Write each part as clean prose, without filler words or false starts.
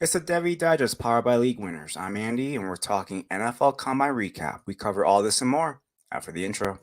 It's the Devy Digest powered by League Winners. I'm Andy, and we're talking NFL Combine Recap. We cover all this and more after the intro.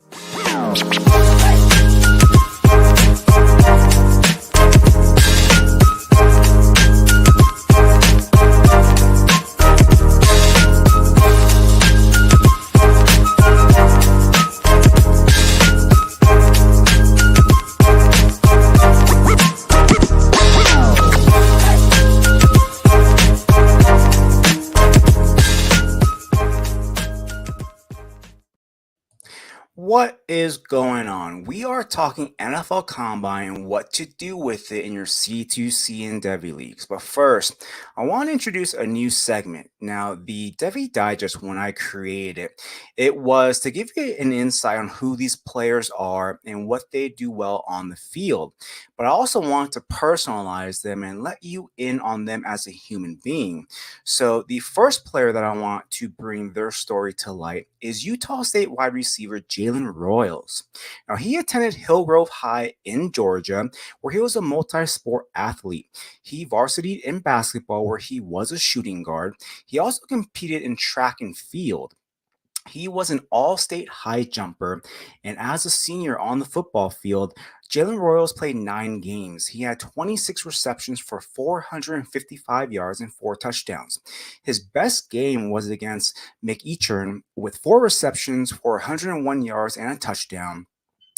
What is going on? We are talking NFL Combine and what to do with it in your C2C and Devy leagues. But first, I want to introduce a new segment. Now, the Devy Digest, when I created it, it was to give you an insight on who these players are and what they do well on the field. But I also want to personalize them and let you in on them as a human being. So, the first player that I want to bring their story to light is Utah State wide receiver Jalen Royals. Now, he attended Hillgrove High in Georgia, where he was a multi sport athlete. He varsited in basketball, where he was a shooting guard. He also competed in track and field. He was an all state high jumper, and as a senior on the football field, Jalen Royals played 9 games. He had 26 receptions for 455 yards and 4 touchdowns. His best game was against McEachern with 4 receptions for 101 yards and a touchdown.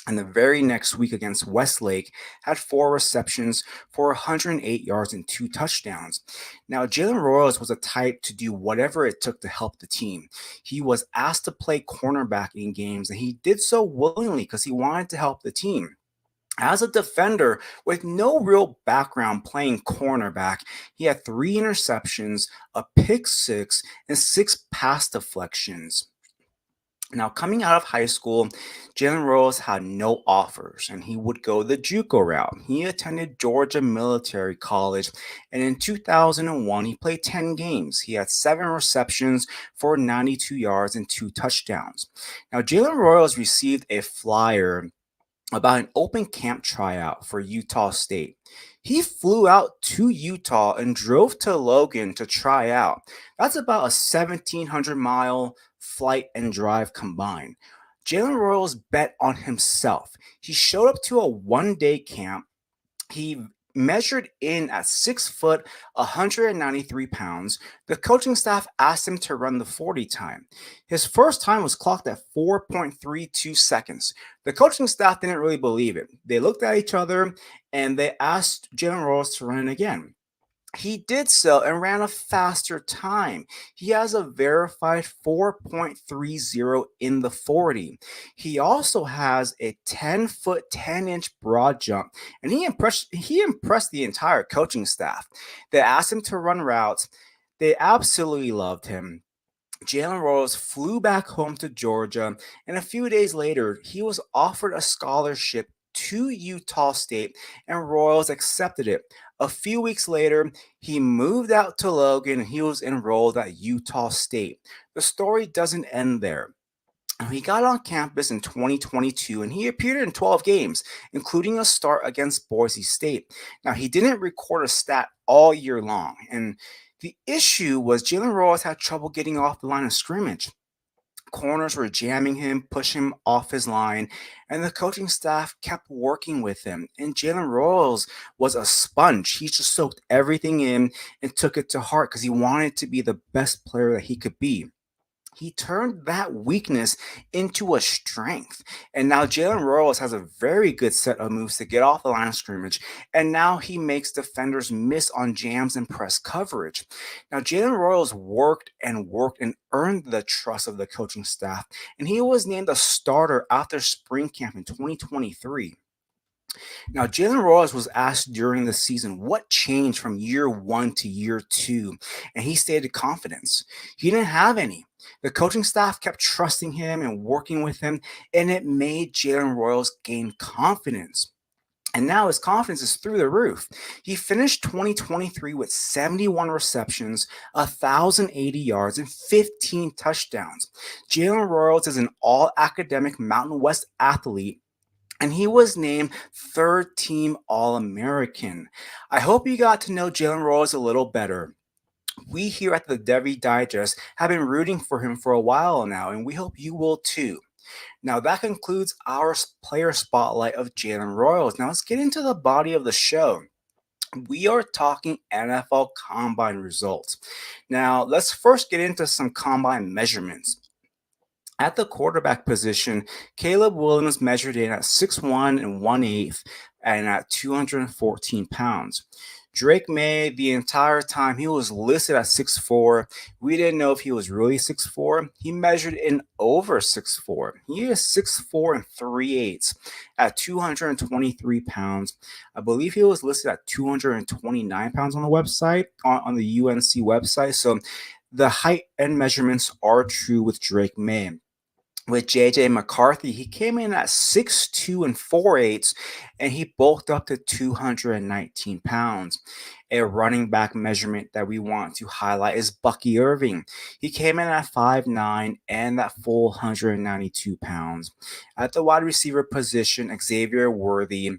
And the very next week against Westlake, had 4 receptions for 108 yards and 2 touchdowns. Now, Jalen Royals was a type to do whatever it took to help the team. He was asked to play cornerback in games, and he did so willingly because he wanted to help the team. As a defender with no real background playing cornerback, he had 3 interceptions, a pick six, and 6 pass deflections. Now, coming out of high school, Jalen Rose had no offers and he would go the JUCO route. He attended Georgia Military College, and in 2001, he played 10 games. He had 7 receptions for 92 yards and 2 touchdowns. Now, Jalen Royals received a flyer about an open camp tryout for Utah State. He flew out to Utah and drove to Logan to try out. That's about a 1,700-mile flight and drive combined. Jalen Royals bet on himself. He showed up to a 1 day camp. He measured in at 6 foot, 193 pounds. The coaching staff asked him to run the 40 time. His first time was clocked at 4.32 seconds. The coaching staff didn't really believe it. They looked at each other and they asked Jalen Rose to run it again. He did so and ran a faster time. He has a verified 4.30 in the 40. He also has a 10-foot, 10-inch broad jump, and he impressed the entire coaching staff. They asked him to run routes. They absolutely loved him. Jalen Rose flew back home to Georgia, and a few days later, he was offered a scholarship to Utah State, and Royals accepted it. A few weeks later, he moved out to Logan and he was enrolled at Utah State. The story doesn't end there. He got on campus in 2022 and he appeared in 12 games, including a start against Boise State. Now, he didn't record a stat all year long, and the issue was Jalen Rose had trouble getting off the line of scrimmage. Corners were jamming him, pushing him off his line, and the coaching staff kept working with him. And Jalen Rose was a sponge. He just soaked everything in and took it to heart because he wanted to be the best player that he could be. He turned that weakness into a strength. And now Jalen Rose has a very good set of moves to get off the line of scrimmage. And now he makes defenders miss on jams and press coverage. Now, Jalen Royals worked and earned the trust of the coaching staff. And he was named a starter after spring camp in 2023. Now, Jalen Rose was asked during the season what changed from year one to year two, and he stated confidence. He didn't have any. The coaching staff kept trusting him and working with him, and it made Jalen Royals gain confidence. And now his confidence is through the roof. He finished 2023 with 71 receptions, 1,080 yards, and 15 touchdowns. Jalen Royals is an all academic Mountain West athlete, and he was named third team All American. I hope you got to know Jalen Rose a little better. We here at the Devi Digest have been rooting for him for a while now, and we hope you will too. Now, that concludes our player spotlight of Jalen Royals. Now, let's get into the body of the show. We are talking NFL Combine results. Now, let's first get into some Combine measurements. At the quarterback position, Caleb Williams measured in at 6'1" and 1/8 and at 214 pounds. Drake May, the entire time, he was listed at 6'4". We didn't know if he was really 6'4". He measured in over 6'4". He is 6'4" and 3/8 at 223 pounds. I believe he was listed at 229 pounds on the website, on the UNC website. So the height and measurements are true with Drake May. With JJ McCarthy, he came in at 6'2" and 4/8, and he bulked up to 219 pounds. A running back measurement that we want to highlight is Bucky Irving. He came in at 5'9" and that full 192 pounds. At the wide receiver position, Xavier Worthy,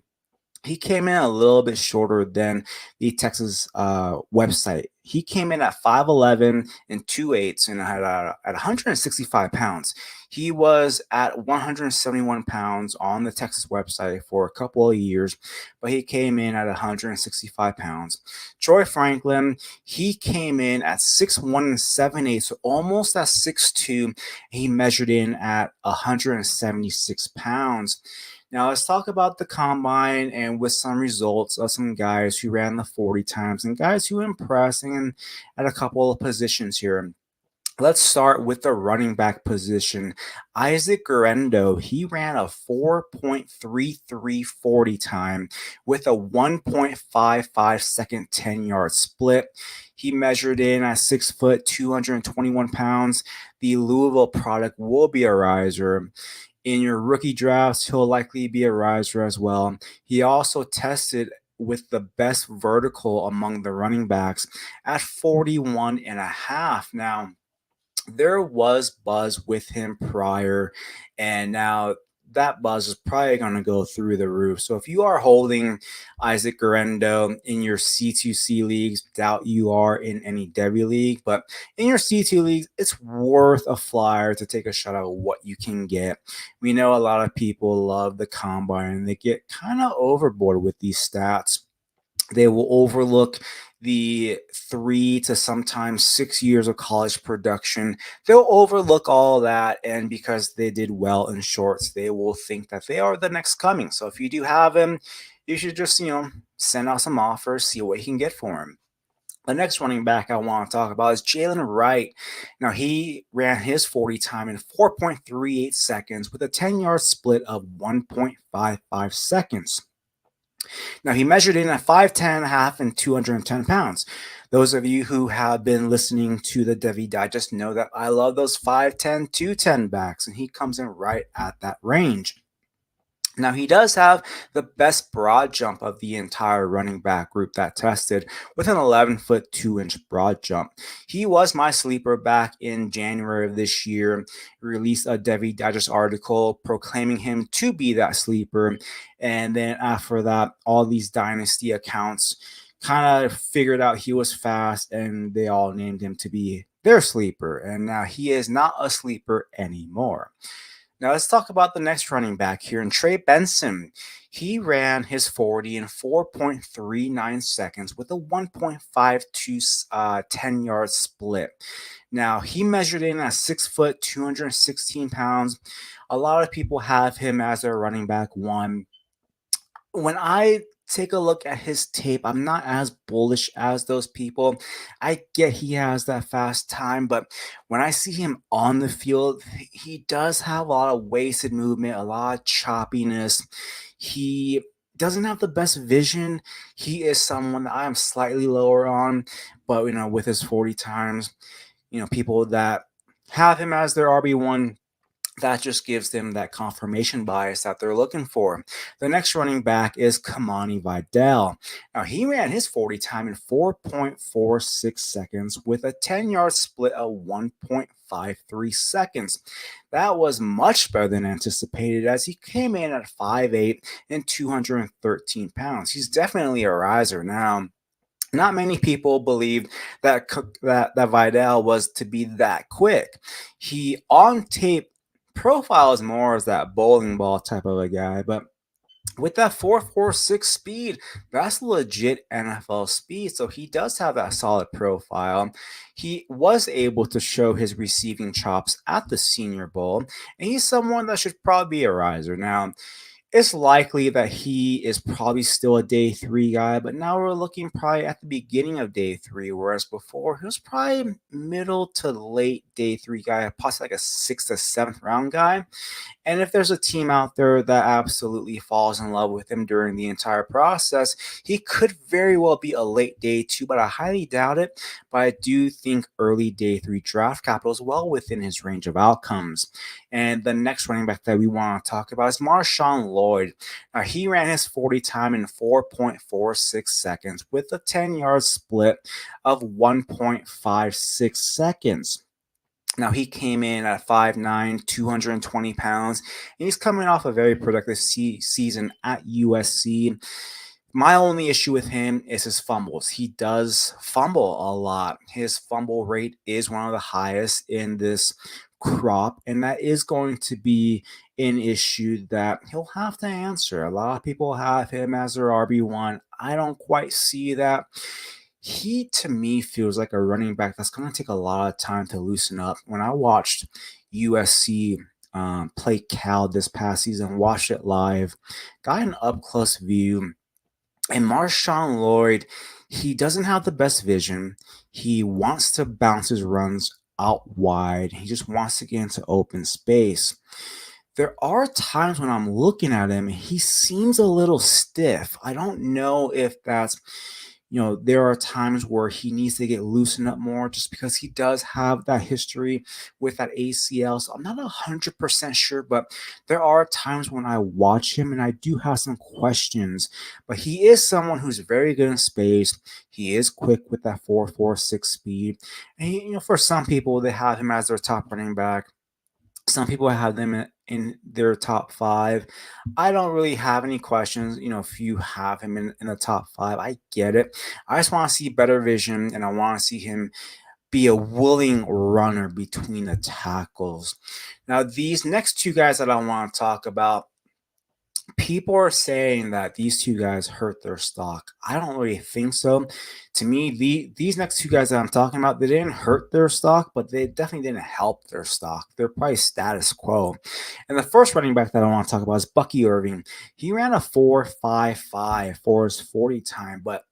he came in a little bit shorter than the Texas website. He came in at 5'11" and 2/8 and at 165 pounds. He was at 171 pounds on the Texas website for a couple of years, but he came in at 165 pounds. Troy Franklin, he came in at 6'1" and 7/8, so almost at 6'2". He measured in at 176 pounds. Now let's talk about the combine and with some results of some guys who ran the 40 times and guys who impressed and at a couple of positions here. Let's start with the running back position. Isaac Guerrero, he ran a 4.3340 time with a 1.55 second 10-yard split. He measured in at 6 foot, 221 pounds. The Louisville product will be a riser. In your rookie drafts, he'll likely be a riser as well. He also tested with the best vertical among the running backs at 41 and a half. Now, there was buzz with him prior, and now that buzz is probably going to go through the roof. So if you are holding Isaac Guerrero in your C2C leagues, doubt you are in any Devy league, but in your C2 leagues, it's worth a flyer to take a shot at what you can get. We know a lot of people love the combine and they get kind of overboard with these stats. They will overlook the 3 to sometimes 6 years of college production. They'll overlook all that, and because they did well in shorts, they will think that they are the next coming. So if you do have him, you should just, send out some offers, see what you can get for him. The next running back I want to talk about is Jalen Wright. Now, he ran his 40 time in 4.38 seconds with a 10-yard split of 1.55 seconds. Now, he measured in at 5'10 and a half and 210 pounds. Those of you who have been listening to the Devy Digest know that I love those 5'10", 210 backs, and he comes in right at that range. Now, he does have the best broad jump of the entire running back group that tested with an 11-foot, 2-inch broad jump. He was my sleeper back in January of this year. Released a Devy Digest article proclaiming him to be that sleeper. And then after that, all these dynasty accounts kind of figured out he was fast, and they all named him to be their sleeper. And now he is not a sleeper anymore. Now let's talk about the next running back here, and Trey Benson. He ran his 40 in 4.39 seconds with a 1.52 10-yard split. Now, he measured in at 6 foot, 216 pounds. A lot of people have him as their running back one. When I take a look at his tape, I'm not as bullish as those people. I get he has that fast time, but when I see him on the field, he does have a lot of wasted movement, a lot of choppiness. He doesn't have the best vision. He is someone that I am slightly lower on, but with his 40 times, people that have him as their RB1, that just gives them that confirmation bias that they're looking for. The next running back is Kamani Vidal. Now, he ran his 40 time in 4.46 seconds with a 10-yard split of 1.53 seconds. That was much better than anticipated, as he came in at 5'8 and 213 pounds. He's definitely a riser now. Not many people believed that that Vidal was to be that quick. He on tape profiles more as that bowling ball type of a guy, but with that 4.46 speed, that's legit NFL speed. So he does have that solid profile. He was able to show his receiving chops at the Senior Bowl, and he's someone that should probably be a riser. Now, it's likely that he is probably still a day three guy, but now we're looking probably at the beginning of day three, whereas before he was probably middle to late day three guy, possibly like a sixth to seventh round guy. And if there's a team out there that absolutely falls in love with him during the entire process, he could very well be a late day two, but I highly doubt it. But I do think early day three draft capital is well within his range of outcomes. And the next running back that we want to talk about is Marshawn Lloyd. Now, he ran his 40 time in 4.46 seconds with a 10-yard split of 1.56 seconds. Now, he came in at 5'9", 220 pounds, and he's coming off a very productive season at USC. My only issue with him is his fumbles. He does fumble a lot. His fumble rate is one of the highest in this crop, and that is going to be an issue that he'll have to answer. A lot of people have him as their RB1. I don't quite see that. He, to me, feels like a running back that's going to take a lot of time to loosen up. When I watched USC play Cal this past season, watched it live, got an up close view, and Marshawn Lloyd, he doesn't have the best vision. He wants to bounce his runs out wide. He just wants to get into open space. There are times when I'm looking at him, he seems a little stiff. I don't know if that's, there are times where he needs to get loosened up more just because he does have that history with that ACL. So I'm not 100% sure, but there are times when I watch him and I do have some questions. But he is someone who's very good in space. He is quick with that 4.46 speed. And, for some people, they have him as their top running back. Some people have them in their top five. I don't really have any questions. If you have him in the top five, I get it. I just want to see better vision, and I want to see him be a willing runner between the tackles. Now, these next two guys that I want to talk about, people are saying that these two guys hurt their stock. I don't really think so. To me, these next two guys that I'm talking about, they didn't hurt their stock, but they definitely didn't help their stock. They're probably status quo. And the first running back that I want to talk about is Bucky Irving. He ran a 4.55 for his 40 time, but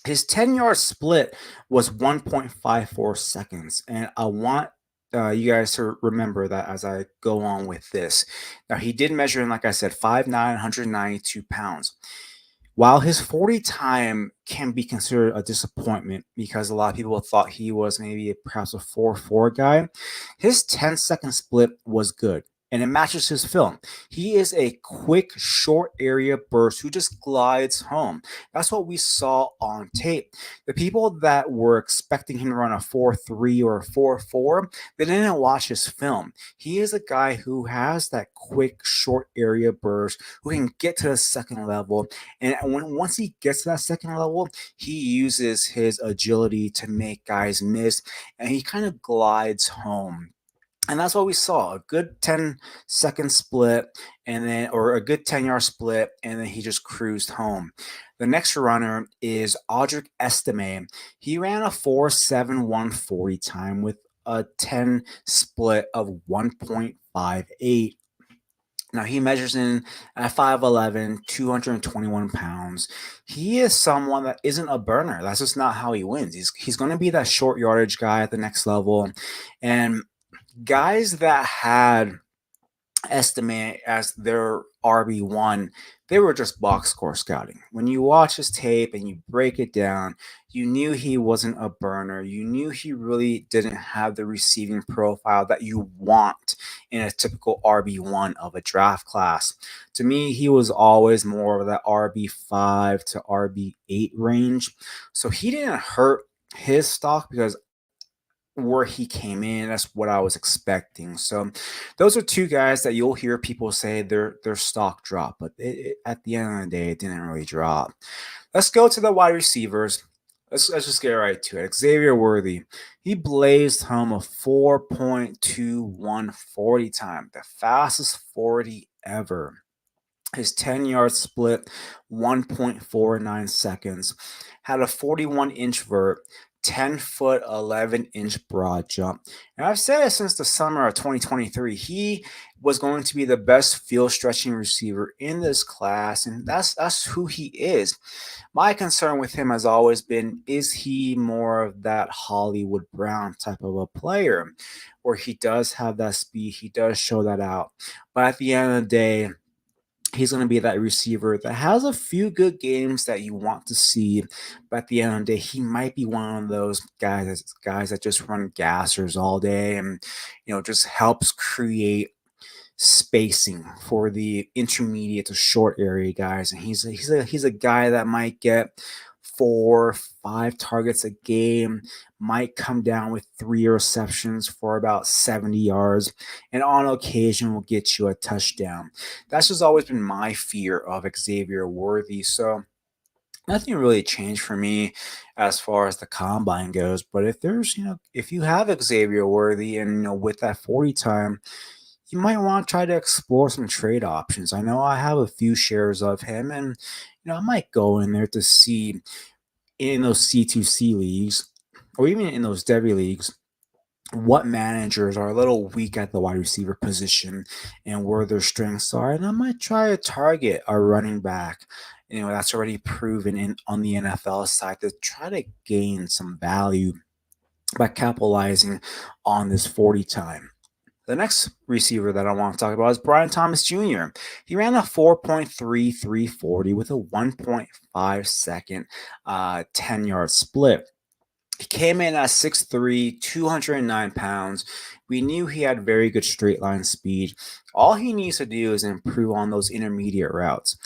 his 10-yard split was 1.54 seconds. And I want you guys to remember that as I go on with this. Now, he did measure in, like I said, 5'9", 192 pounds. While his 40 time can be considered a disappointment because a lot of people thought he was maybe perhaps a 4.4 guy, his 10-second split was good. And it matches his film. He is a quick, short area burst who just glides home. That's what we saw on tape. The people that were expecting him to run a 4.3 or a 4.4, they didn't watch his film. He is a guy who has that quick, short area burst, who can get to the second level. And once he gets to that second level, he uses his agility to make guys miss, and he kind of glides home. And that's what we saw, a good 10-second split, or a good 10-yard split, and then he just cruised home. The next runner is Audric Estime. He ran a 4.71 40 time with a 10 split of 1.58. Now, he measures in at 5'11", 221 pounds. He is someone that isn't a burner. That's just not how he wins. He's going to be that short yardage guy at the next level. And guys that had Estimate as their RB1, they were just box score scouting. When you watch his tape and you break it down, you knew he wasn't a burner. You knew he really didn't have the receiving profile that you want in a typical RB1 of a draft class. To me, he was always more of that RB5 to RB8 range. So he didn't hurt his stock because where he came in, that's what I was expecting. So those are two guys that you'll hear people say their stock drop, but at the end of the day, it didn't really drop. Let's go to the wide receivers. Let's just get right to it. Xavier Worthy, he blazed home a 4.21 40 time, the fastest 40 ever. His 10-yard split, 1.49 seconds, had a 41-inch vert, 10-foot, 11-inch broad jump. And I've said it since the summer of 2023. He was going to be the best field stretching receiver in this class, and that's who he is. My concern with him has always been, is he more of that Hollywood Brown type of a player where he does have that speed, he does show that out. But at the end of the day, he's going to be that receiver that has a few good games that you want to see, but at the end of the day, he might be one of those guys that just run gassers all day and just helps create spacing for the intermediate to short area guys. And he's a guy that might get 4, 5 targets a game, might come down with 3 receptions for about 70 yards, and on occasion will get you a touchdown. That's just always been my fear of Xavier Worthy. So nothing really changed for me as far as the combine goes. But if you have Xavier Worthy and with that 40 time, you might want to try to explore some trade options. I know I have a few shares of him, and I might go in there to see in those C2C leagues or even in those Devy leagues what managers are a little weak at the wide receiver position and where their strengths are. And I might try to target a running back, that's already proven on the NFL side to try to gain some value by capitalizing on this 40 time. The next receiver that I want to talk about is Brian Thomas Jr. He ran a 4.3340 with a 1.5 second 10-yard split. He came in at 6'3", 209 pounds. We knew he had very good straight line speed. All he needs to do is improve on those intermediate routes.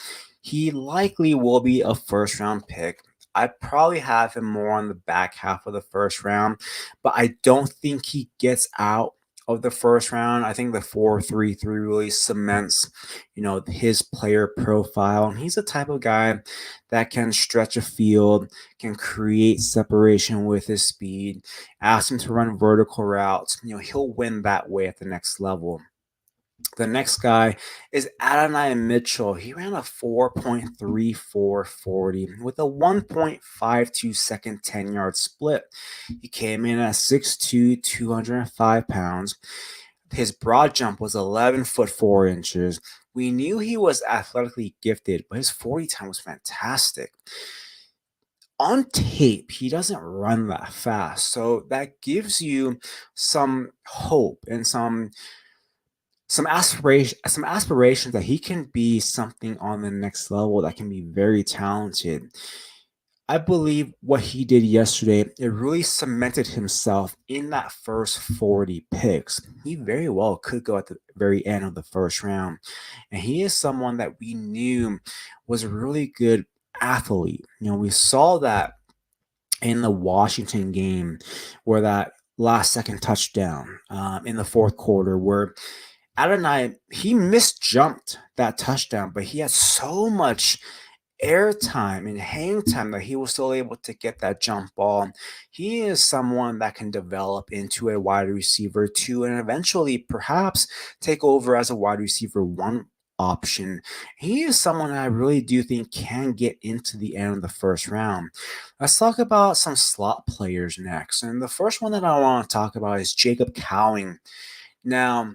He likely will be a first round pick. I'd probably have him more on the back half of the first round, but I don't think he gets out of the first round. I think the 4.33 really cements, his player profile. And he's the type of guy that can stretch a field, can create separation with his speed. Ask him to run vertical routes. He'll win that way at the next level. The next guy is Adonai Mitchell. He ran a 4.3440 with a 1.52 second 10-yard split. He came in at 6'2", 205 pounds. His broad jump was 11 foot 4 inches. We knew he was athletically gifted, but his 40 time was fantastic. On tape, he doesn't run that fast, so that gives you some hope and some aspirations that he can be something on the next level, that can be very talented. I believe what he did yesterday, it really cemented himself in that first 40 picks. He very well could go at the very end of the first round. And he is someone that we knew was a really good athlete. We saw that in the Washington game where that last second touchdown in the fourth quarter where Adonai, he misjumped that touchdown, but he had so much airtime and hang time that he was still able to get that jump ball. He is someone that can develop into a wide receiver too, and eventually perhaps take over as a wide receiver one option. He is someone I really do think can get into the end of the first round. Let's talk about some slot players next. And the first one that I want to talk about is Jacob Cowing. Now,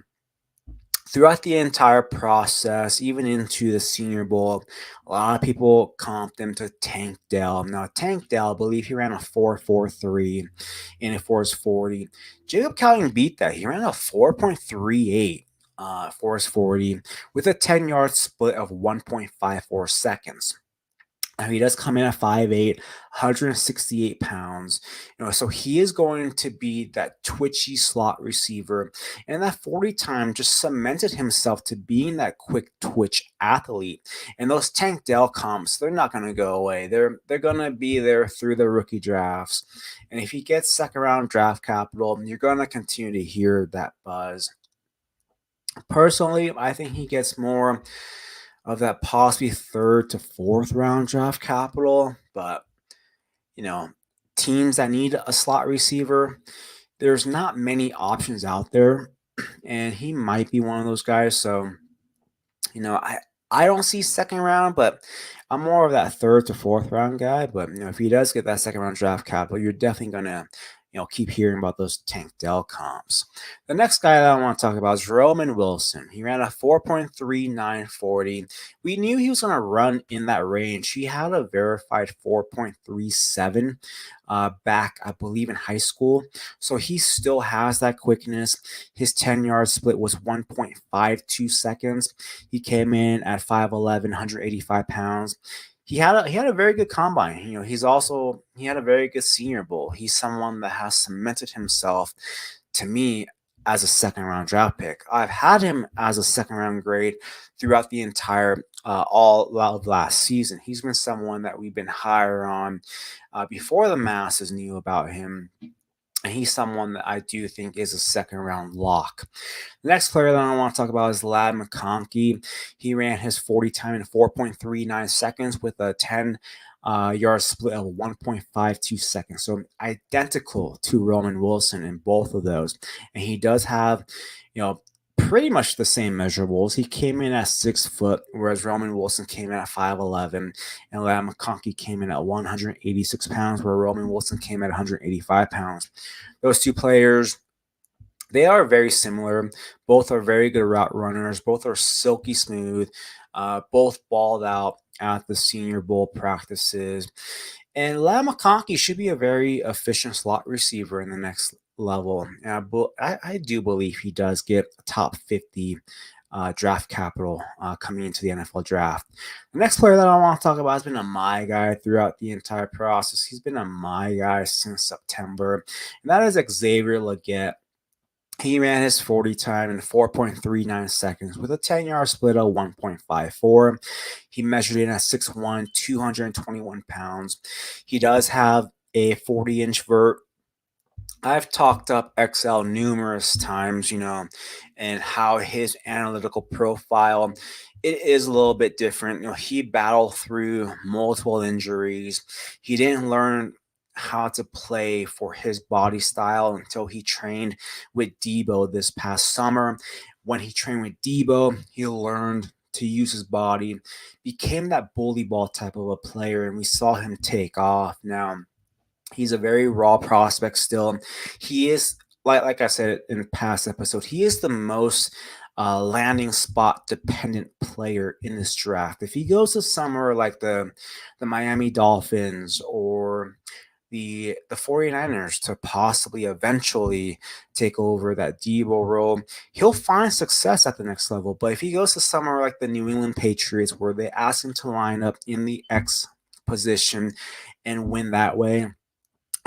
throughout the entire process, even into the Senior Bowl, a lot of people comped him to Tank Dell. Now, Tank Dell, I believe he ran a 4.43 in a Force 40. Jacob Cowing beat that. He ran a 4.38 Force 40 with a 10-yard split of 1.54 seconds. Now, he does come in at 5'8", 168 pounds. So he is going to be that twitchy slot receiver. And that 40 time just cemented himself to being that quick twitch athlete. And those Tank Dell comps, they're not going to go away. They're going to be there through the rookie drafts. And if he gets second round draft capital, you're going to continue to hear that buzz. Personally, I think he gets more of that possibly third to fourth round draft capital, but teams that need a slot receiver, there's not many options out there, and he might be one of those guys. So, you know, I don't see second round, but I'm more of that third to fourth round guy. But if he does get that second round draft capital, you're definitely gonna keep hearing about those Tank Dell comps. The next guy that I want to talk about is Roman Wilson. He ran a 4.3940. We knew he was gonna run in that range. He had a verified 4.37 back, I believe, in high school. So he still has that quickness. His 10-yard split was 1.52 seconds. He came in at 5'11", 185 pounds. He had a very good combine. He had a very good Senior Bowl. He's someone that has cemented himself to me as a second round draft pick. I've had him as a second round grade throughout the entire all of last season. He's been someone that we've been higher on before the masses knew about him. And he's someone that I do think is a second round lock. The next player that I want to talk about is Ladd McConkey. He ran his 40 time in 4.39 seconds with a 10-yard split of 1.52 seconds. So identical to Roman Wilson in both of those. And he does have, pretty much the same measurables. He came in at 6 foot, whereas Roman Wilson came in at 5'11", and Ladd McConkey came in at 186 pounds, where Roman Wilson came at 185 pounds. Those two players, they are very similar. Both are very good route runners. Both are silky smooth. Both balled out at the Senior Bowl practices. And Ladd McConkey should be a very efficient slot receiver in the next level. I do believe he does get a top 50 draft capital coming into the NFL draft. The next player that I want to talk about has been a my guy throughout the entire process. He's been a my guy since September, and that is Xavier Legette. He ran his 40 time in 4.39 seconds with a 10-yard split of 1.54. He measured in at 6'1", 221 pounds. He does have a 40-inch vert. I've talked up XL numerous times, and how his analytical profile, it is a little bit different. He battled through multiple injuries. He didn't learn how to play for his body style until he trained with Debo this past summer. When he trained with Debo, he learned to use his body, became that bully ball type of a player, and we saw him take off. Now, he's a very raw prospect still. He is, like I said in past episodes, he is the most landing spot dependent player in this draft. If he goes to somewhere like the Miami Dolphins or the 49ers to possibly eventually take over that Debo role, he'll find success at the next level. But if he goes to somewhere like the New England Patriots, where they ask him to line up in the X position and win that way,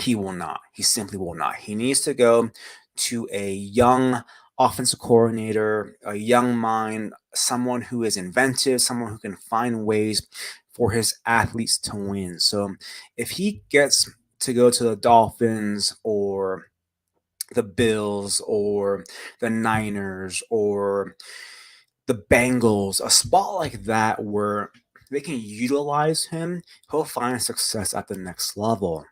he will not. He simply will not. He needs to go to a young offensive coordinator, a young mind, someone who is inventive, someone who can find ways for his athletes to win. So if he gets to go to the Dolphins or the Bills or the Niners or the Bengals, a spot like that where they can utilize him, he'll find success at the next level.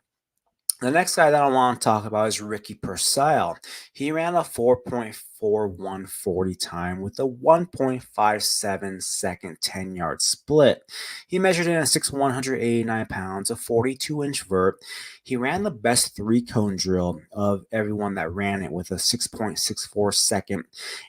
The next guy that I want to talk about is Ricky Purcell. He ran a 4.4140 time with a 1.57 second 10-yard split. He measured in at 6'1", 189 pounds, a 42-inch vert. He ran the best three-cone drill of everyone that ran it with a 6.64 second,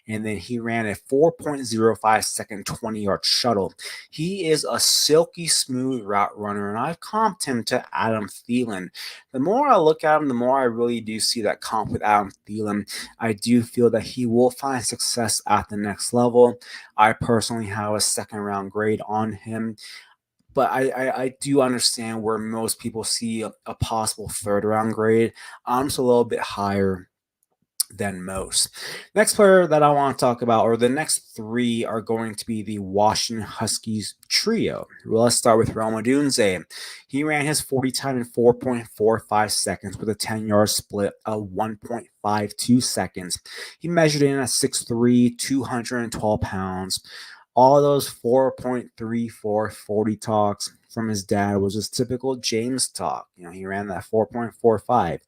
and then he ran a 4.05 second 20-yard shuttle. He is a silky smooth route runner, and I've comped him to Adam Thielen. The more I look at him, the more I really do see that comp with Adam Thielen. I do feel that he will find success at the next level. I personally have a second round grade on him, but I do understand where most people see a possible third round grade. I'm just a little bit higher than most. Next player that I want to talk about, or the next three, are going to be the Washington Huskies trio. Well, let's start with Rome Odunze. He ran his 40 time in 4.45 seconds with a 10-yard split of 1.52 seconds. He measured in at 6'3", 212 pounds. All those 4.34 40 talks, from his dad was his typical James talk. He ran that 4.45.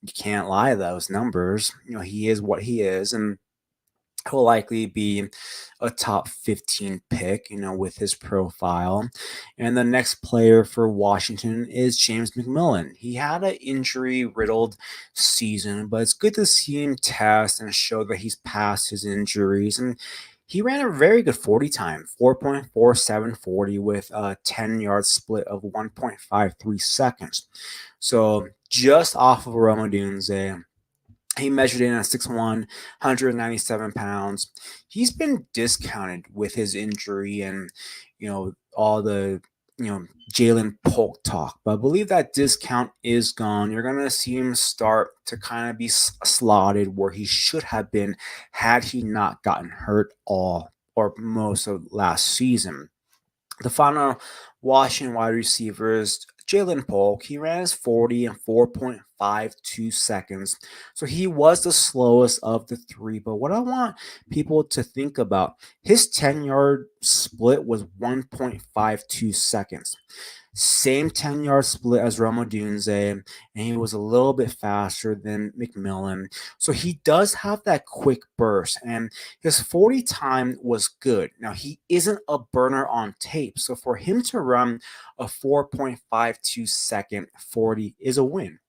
You can't lie those numbers. He is what he is, and he'll likely be a top 15 pick, with his profile. And the next player for Washington is James McMillan. He had an injury riddled season, but it's good to see him test and show that he's past his injuries. And he ran a very good 40 time, 4.4740 with a 10-yard split of 1.53 seconds. So just off of Roma Dunze. He measured in at 6'1", 197 pounds. He's been discounted with his injury and, all the, Jalen Polk talk. But I believe that discount is gone. You're going to see him start to kind of be slotted where he should have been had he not gotten hurt all or most of last season. The final Washington wide receivers, Jalen Polk, he ran his 40 in 4.52 seconds. So he was the slowest of the three. But what I want people to think about, his 10-yard split was 1.52 seconds. Same 10-yard split as Roma Dunze, and he was a little bit faster than McMillan. So he does have that quick burst, and his 40 time was good. Now, he isn't a burner on tape, so for him to run a 4.52 second 40 is a win.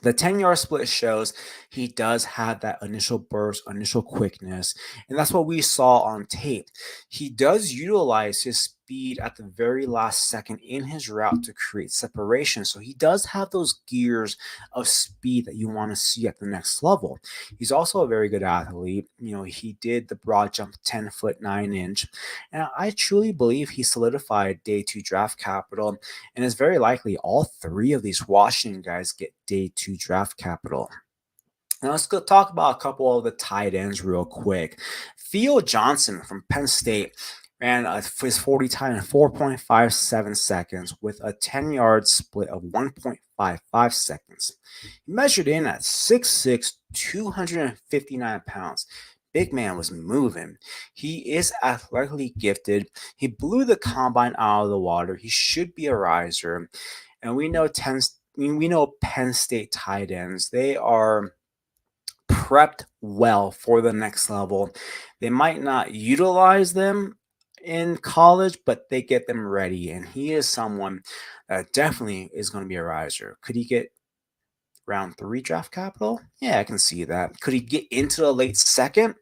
The 10-yard split shows he does have that initial burst, initial quickness, and that's what we saw on tape. He does utilize his speed at the very last second in his route to create separation. So he does have those gears of speed that you want to see at the next level. He's also a very good athlete. He did the broad jump 10 foot 9 inch, and I truly believe he solidified day 2 draft capital, and it's very likely all three of these Washington guys get day 2 draft capital. Now let's go talk about a couple of the tight ends real quick. Theo Johnson from Penn State ran his 40 time in 4.57 seconds with a 10-yard split of 1.55 seconds. He measured in at 6'6", 259 pounds. Big man was moving. He is athletically gifted. He blew the combine out of the water. He should be a riser. And we know Penn State tight ends. They are prepped well for the next level. They might not utilize them in college, but they get them ready. And he is someone that definitely is going to be a riser. Could he get round 3 draft capital? Yeah, I can see that. Could he get into the late second?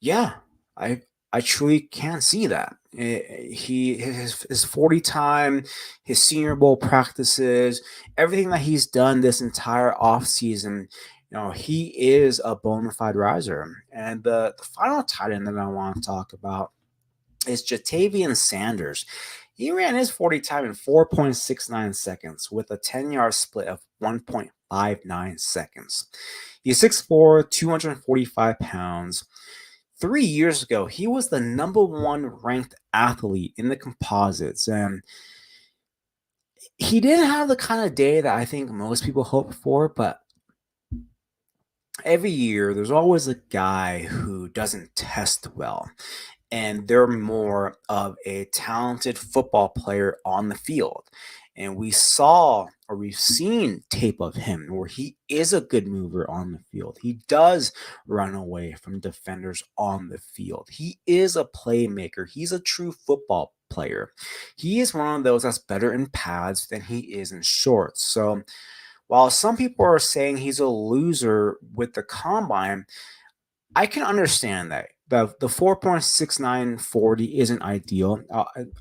Yeah, I truly can see that. His 40 time, his Senior Bowl practices, everything that he's done this entire offseason, he is a bona fide riser. And the final tight end that I want to talk about is Ja'Tavion Sanders. He ran his 40 time in 4.69 seconds with a 10-yard split of 1.59 seconds. He's 6'4", 245 pounds. 3 years ago, he was the number 1 ranked athlete in the composites. And he didn't have the kind of day that I think most people hope for, but every year there's always a guy who doesn't test well, and they're more of a talented football player on the field. And we've seen tape of him where he is a good mover on the field. He does run away from defenders on the field. He is a playmaker. He's a true football player. He is one of those that's better in pads than he is in shorts. So while some people are saying he's a loser with the combine, I can understand that. The 4.6940 isn't ideal.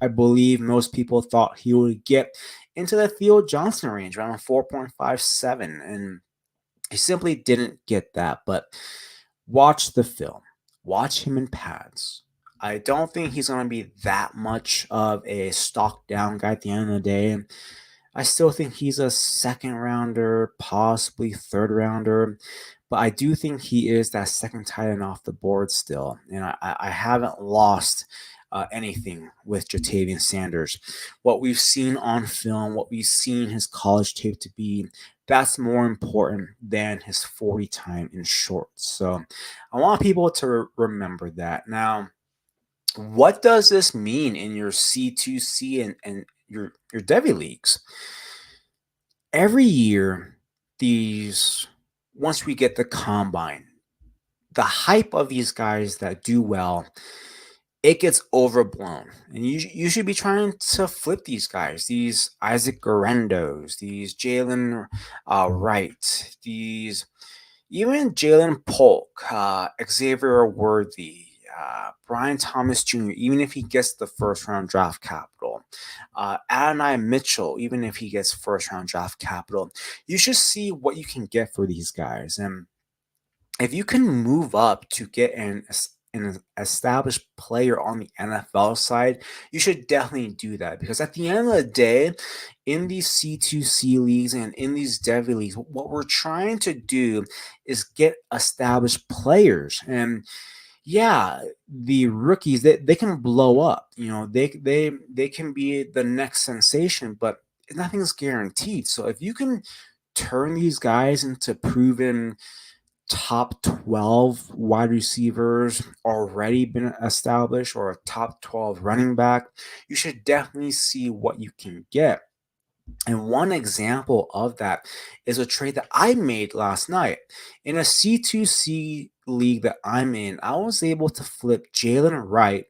I believe most people thought he would get into the Theo Johnson range around 4.57, and he simply didn't get that. But watch the film. Watch him in pads. I don't think he's going to be that much of a stock down guy at the end of the day. I still think he's a second rounder, possibly third rounder. But I do think he is that second tight end off the board still. And I haven't lost anything with Ja'Tavion Sanders. What we've seen on film, what we've seen his college tape to be, that's more important than his 40 time in shorts. So I want people to remember that. Now, what does this mean in your C2C your Devy leagues. Every year, these once we get the combine, the hype of these guys that do well, it gets overblown. And you should be trying to flip these guys, these Isaac Guerendos, these Jalen Wright, these even Jalen Polk, Xavier Worthy, Brian Thomas Jr., even if he gets the first round draft capital, Adonai Mitchell, even if he gets first round draft capital, you should see what you can get for these guys. And if you can move up to get an established player on the NFL side, you should definitely do that, because at the end of the day, in these C2C leagues and in these Devy leagues, what we're trying to do is get established players. And yeah, the rookies, they can blow up. They can be the next sensation, but nothing's guaranteed. So if you can turn these guys into proven top 12 wide receivers already been established, or a top 12 running back, you should definitely see what you can get. And one example of that is a trade that I made last night. In a C2C league that I'm in, I was able to flip Jalen Wright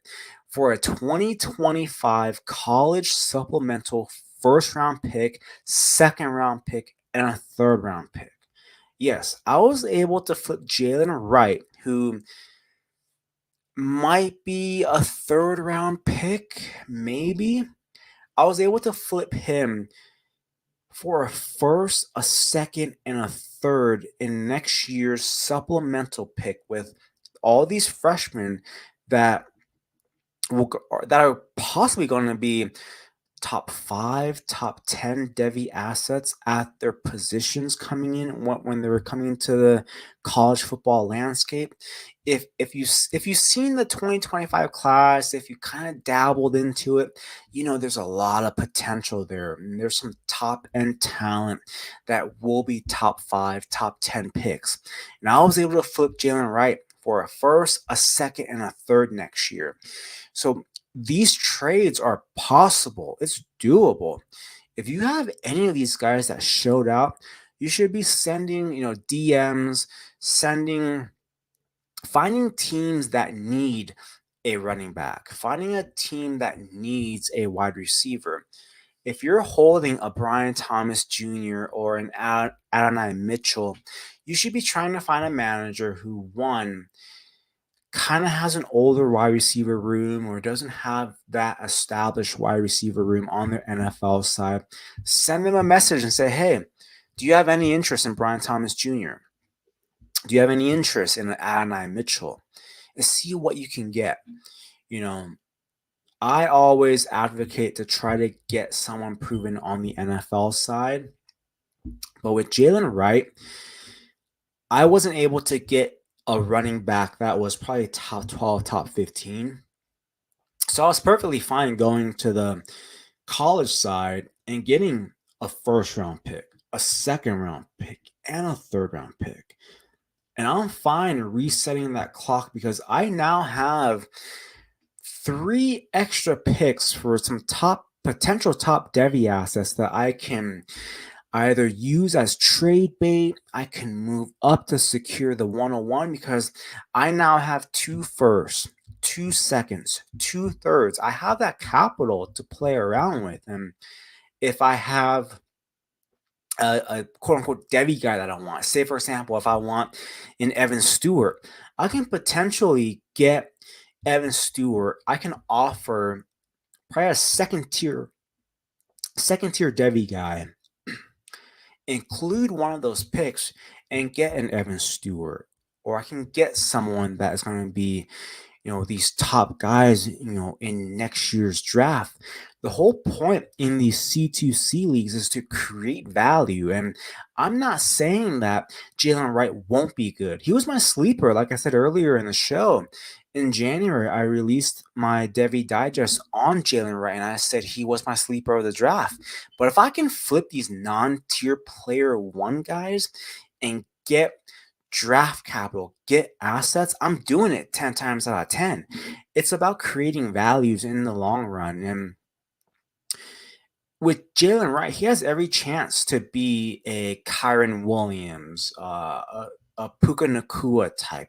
for a 2025 college supplemental first round pick, second round pick, and a third round pick. Yes, I was able to flip Jalen Wright, who might be a third round pick, maybe. I was able to flip him for a first, a second, and a third in next year's supplemental pick, with all these freshmen that that are possibly going to be top 5, top 10 Devy assets at their positions coming in when they were coming into the college football landscape. If you've seen the 2025 class, if you kind of dabbled into it, there's a lot of potential there. And there's some top end talent that will be top 5, top 10 picks. And I was able to flip Jalen Wright for a first, a second, and a third next year. So these trades are possible. It's doable. If you have any of these guys that showed up, you should be sending, DMs, finding teams that need a running back, finding a team that needs a wide receiver. If you're holding a Brian Thomas Jr. or an Adonai Mitchell, you should be trying to find a manager who, one, kind of has an older wide receiver room, or doesn't have that established wide receiver room on their NFL side. Send them a message and say, hey, do you have any interest in Brian Thomas Jr.? Do you have any interest in Adonai Mitchell? And see what you can get. I always advocate to try to get someone proven on the NFL side. But with Jalen Wright, I wasn't able to get a running back that was probably top 12, top 15. So I was perfectly fine going to the college side and getting a first round pick, a second round pick, and a third round pick. And I'm fine resetting that clock, because I now have 3 extra picks for some potential top Devy assets that I can either use as trade bait. I can move up to secure the 101, because I now have 2 firsts, 2 seconds, 2 thirds. I have that capital to play around with. And if I have a quote unquote Devy guy that I want, say for example, if I want an Evan Stewart, I can potentially get Evan Stewart. I can offer probably a second tier Devy guy, include one of those picks, and get an Evan Stewart. Or I can get someone that is going to be, these top guys, in next year's draft. The whole point in these C2C leagues is to create value. And I'm not saying that Jalen Wright won't be good. He was my sleeper, like I said earlier in the show. In January, I released my Devy Digest on Jalen Wright, and I said he was my sleeper of the draft. But if I can flip these non-tier player 1 guys and get draft capital, get assets, I'm doing it 10 times out of 10. It's about creating values in the long run. And with Jalen Wright, he has every chance to be a Kyron Williams, a Puka Nakua type.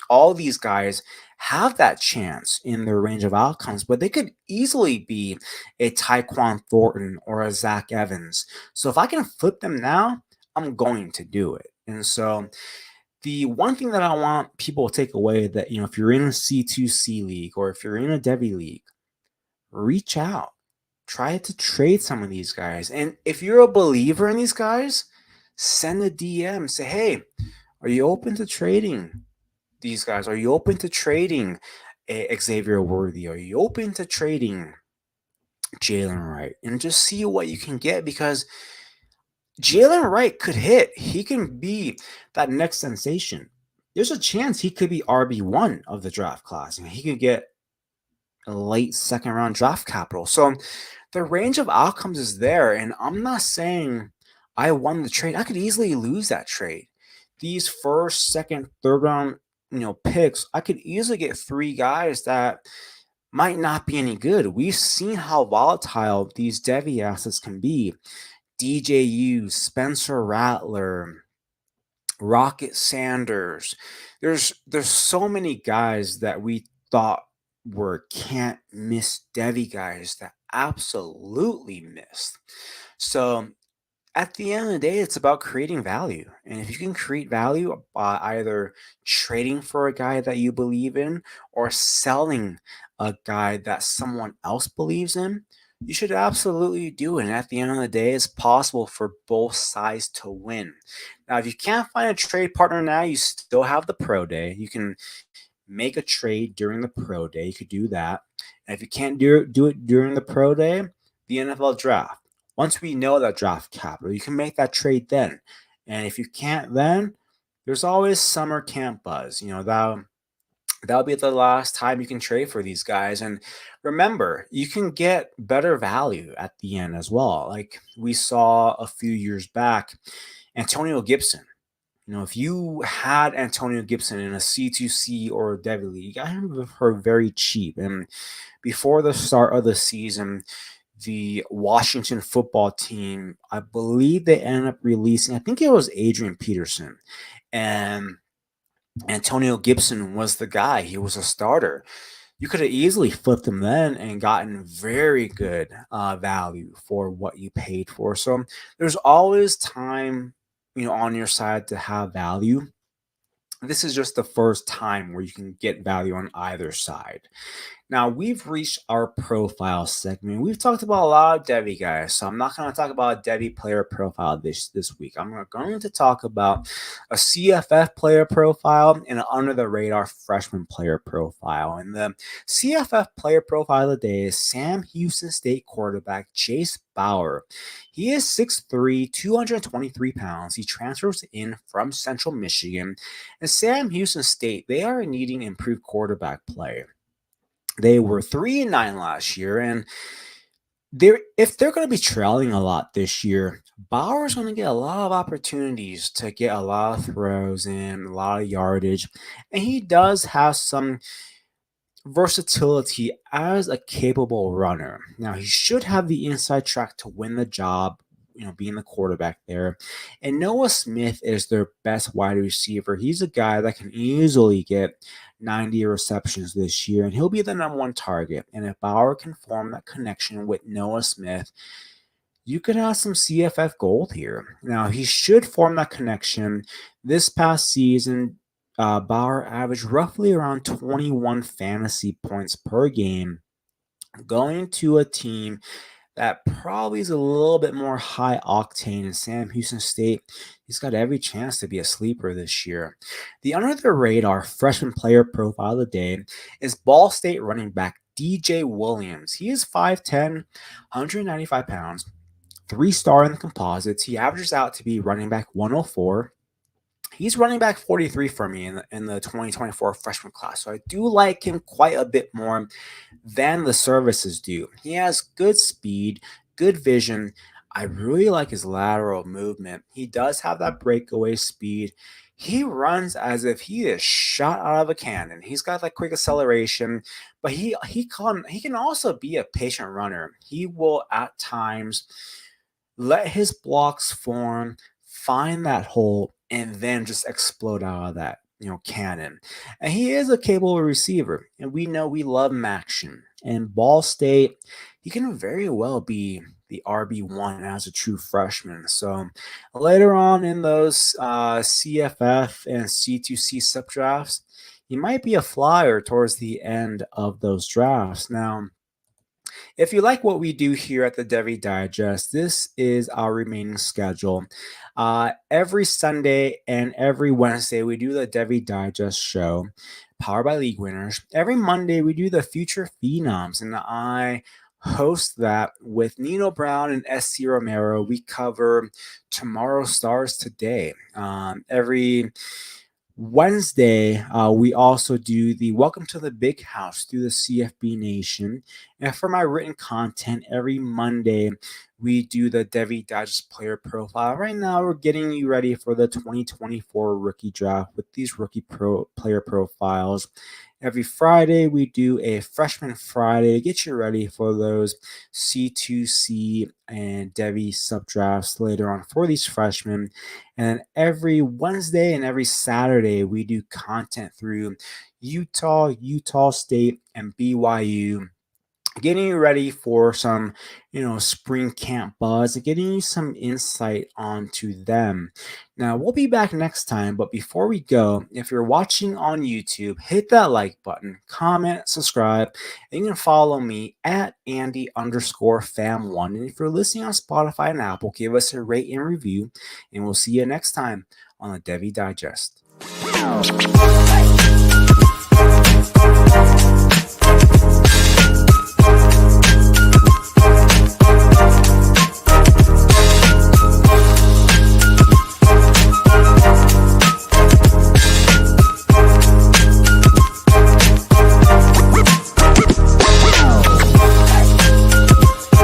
All these guys have that chance in their range of outcomes, but they could easily be a Tyquan Thornton or a Zach Evans. So if I can flip them now, I'm going to do it. And so the one thing that I want people to take away that, if you're in a C2C league or if you're in a Devy league, reach out. Try to trade some of these guys. And if you're a believer in these guys, send a DM. Say, hey, are you open to trading these guys? Are you open to trading Xavier Worthy? Are you open to trading Jalen Wright? And just see what you can get, because Jalen Wright could hit. He can be that next sensation. There's a chance he could be RB1 of the draft class, and he could get a late second round draft capital. So the range of outcomes is there. And I'm not saying I won the trade. I could easily lose that trade. These first, second, third round, picks, I could easily get three guys that might not be any good. We've seen how volatile these Devy assets can be. DJU, Spencer Rattler, Rocket Sanders. There's so many guys that we thought were can't miss Devy guys that absolutely missed. So at the end of the day, it's about creating value. And if you can create value by either trading for a guy that you believe in or selling a guy that someone else believes in, you should absolutely do it. And at the end of the day, it's possible for both sides to win. Now, if you can't find a trade partner now, you still have the pro day. You can make a trade during the pro day. You could do that. And if you can't do it during the pro day, the NFL draft. Once we know that draft capital, you can make that trade then. And if you can't then, there's always summer camp buzz. That'll be the last time you can trade for these guys. And remember, you can get better value at the end as well. Like we saw a few years back, Antonio Gibson. If you had Antonio Gibson in a C2C or a Devy league, you got him for very cheap. And before the start of the season, the Washington football team, I believe they ended up releasing, I think it was Adrian Peterson. And Antonio Gibson was the guy. He was a starter. You could have easily flipped him then and gotten very good value for what you paid for. So there's always time, on your side to have value. This is just the first time where you can get value on either side. Now, we've reached our profile segment. We've talked about a lot of Devy guys, so I'm not going to talk about a Devy player profile this week. I'm going to talk about a CFF player profile and an under-the-radar freshman player profile. And the CFF player profile of the day is Sam Houston State quarterback Chase Bauer. He is 6'3", 223 pounds. He transfers in from Central Michigan. And Sam Houston State, they are needing improved quarterback play. They were 3-9 last year, and if they're going to be trailing a lot this year, Bauer's going to get a lot of opportunities to get a lot of throws in, a lot of yardage, and he does have some versatility as a capable runner. Now, he should have the inside track to win the job, being the quarterback there. And Noah Smith is their best wide receiver. He's a guy that can easily get 90 receptions this year, and he'll be the number one target. And if Bauer can form that connection with Noah Smith, you could have some CFF gold here. Now, he should form that connection. This past season, Bauer averaged roughly around 21 fantasy points per game, going to a team that probably is a little bit more high octane in Sam Houston State. He's got every chance to be a sleeper this year. The under the radar freshman player profile of the day is Ball State running back DJ Williams. He is 5'10", 195 pounds, 3-star in the composites. He averages out to be running back 104. He's running back 43 for me in the 2024 freshman class. So I do like him quite a bit more than the services do. He has good speed, good vision. I really like his lateral movement. He does have that breakaway speed. He runs as if he is shot out of a cannon. He's got that quick acceleration, but he can also be a patient runner. He will at times let his blocks form, find that hole, and then just explode out of that, cannon. And he is a capable receiver, and we know we love him action. And Ball State, he can very well be the RB1 as a true freshman. So later on in those CFF and C2C sub drafts, he might be a flyer towards the end of those drafts. Now, if you like what we do here at the Devy Digest, this is our remaining schedule. Every Sunday and every Wednesday, we do the Devy Digest show, powered by League Winners. Every Monday, we do the Future Phenoms, and I host that with Nino Brown and SC Romero. We cover Tomorrow Stars Today. Every Wednesday, we also do the Welcome to the Big House through the CFB Nation. And for my written content, every Monday, we do the Devy Digest player profile. Right now, we're getting you ready for the 2024 rookie draft with these player profiles. Every Friday, we do a Freshman Friday to get you ready for those C2C and Devy sub drafts later on for these freshmen. And every Wednesday and every Saturday, we do content through Utah State, and BYU, getting you ready for some, spring camp buzz and getting you some insight onto them. Now, we'll be back next time, but before we go, if you're watching on YouTube, hit that like button, comment, subscribe, and you can follow me at Andy_fam1. And if you're listening on Spotify and Apple, give us a rate and review, and we'll see you next time on the Devy Digest.